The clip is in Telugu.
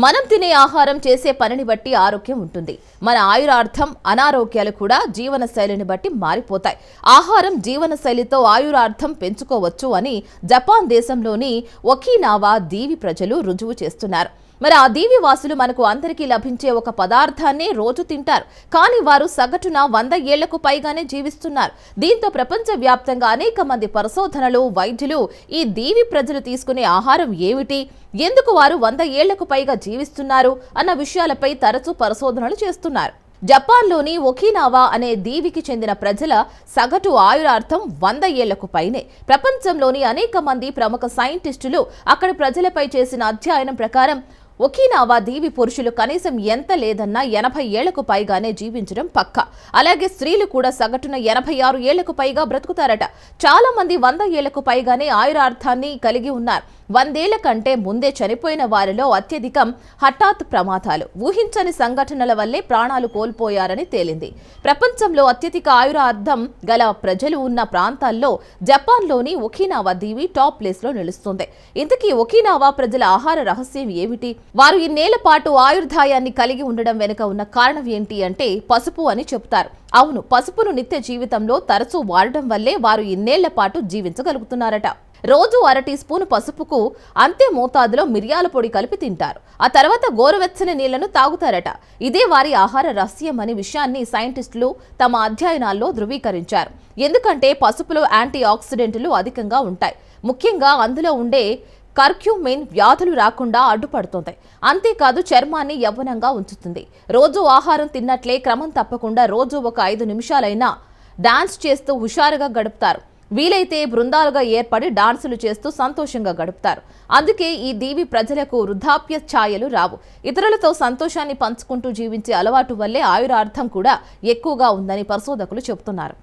మనం తినే ఆహారం చేసే పనిని బట్టి ఆరోగ్యం ఉంటుంది. మన ఆయురార్థం అనారోగ్యాలు కూడా జీవనశైలిని బట్టి మారిపోతాయి. ఆహారం జీవనశైలితో ఆయురార్థం పెంచుకోవచ్చు అని జపాన్ దేశంలోని ఒకినావా దీవి ప్రజలు రుజువు చేస్తున్నారు. మరి ఆ దీవి వాసులు మనకు అందరికీ లభించే ఒక పదార్థాన్ని రోజు తింటారు. కానీ వారు సగటున 100 ఏళ్లకు పైగానే జీవిస్తున్నారు. దీంతో ప్రపంచవ్యాప్తంగా అనేక మంది పరిశోధనలు, వైద్యులు ఈ దీవి ప్రజలు తీసుకునే ఆహారం ఏమిటి, ఎందుకు వారు 100 ఏళ్లకు పైగా జీవిస్తున్నారు అన్న విషయాలపై తరచూ పరిశోధనలు చేస్తున్నారు. జపాన్లోని ఒకినావా అనే దీవికి చెందిన ప్రజల సగటు ఆయురార్థం 100 ఏళ్లకు పైనే. ప్రపంచంలోని అనేక మంది ప్రముఖ సైంటిస్టులు అక్కడి ప్రజలపై చేసిన అధ్యయనం ప్రకారం ఒకినావా దీవి పురుషులు కనీసం ఎంత లేదన్నా 80 ఏళ్లకు పైగానే జీవించడం పక్కా. అలాగే స్త్రీలు కూడా సగటున 86 ఏళ్లకు పైగా బ్రతుకుతారట. చాలా మంది 100 ఏళ్లకు పైగానే ఆయురార్థాన్ని కలిగి ఉన్నారు. 100 ఏళ్ల కంటే ముందే చనిపోయిన వారిలో అత్యధికం హఠాత్ ప్రమాదాలు, ఊహించని సంఘటనల వల్లే ప్రాణాలు కోల్పోయారని తేలింది. ప్రపంచంలో అత్యధిక ఆయురార్థం గల ప్రజలు ఉన్న ప్రాంతాల్లో జపాన్లోని ఒకినావా దీవి టాప్ ప్లేస్ లో నిలుస్తుంది. ఇంతకీ ఒకినావా ప్రజల ఆహార రహస్యం ఏమిటి? వారు ఇన్నేళ్ల పాటు ఆయుర్దాయాన్ని కలిగి ఉండడం వెనుక ఉన్న కారణం ఏంటి అంటే పసుపు అని చెబుతారు. అవును, పసుపును నిత్య జీవితంలో తరచూ వాడడం వల్లే వారు ఇన్నేళ్ల పాటు జీవించగలుగుతున్నారట. రోజు 1 టీ స్పూన్ పసుపుకు అంతే మోతాదులో మిరియాల పొడి కలిపి తింటారు. ఆ తర్వాత గోరువెచ్చని నీళ్లను తాగుతారట. ఇదే వారి ఆహార రహస్యం అనే విషయాన్ని సైంటిస్టులు తమ అధ్యయనాల్లో ధృవీకరించారు. ఎందుకంటే పసుపులో యాంటీ ఆక్సిడెంట్లు అధికంగా ఉంటాయి. ముఖ్యంగా అందులో ఉండే కర్క్యూమిన్ వ్యాధులు రాకుండా అడ్డుపడుతుంది. అంతేకాదు చర్మాన్ని యవ్వనంగా ఉంచుతుంది. రోజు ఆహారం తిన్నట్లే క్రమం తప్పకుండా రోజు ఒక 5 నిమిషాలైనా డాన్స్ చేస్తూ హుషారుగా గడుపుతారు. వీలైతే బృందాలుగా ఏర్పడి డాన్సులు చేస్తూ సంతోషంగా గడుపుతారు. అందుకే ఈ దీవి ప్రజలకు వృద్ధాప్య ఛాయలు రావు. ఇతరులతో సంతోషాన్ని పంచుకుంటూ జీవించే అలవాటు వల్లే ఆయురార్థం కూడా ఎక్కువగా ఉందని పరిశోధకులు చెబుతున్నారు.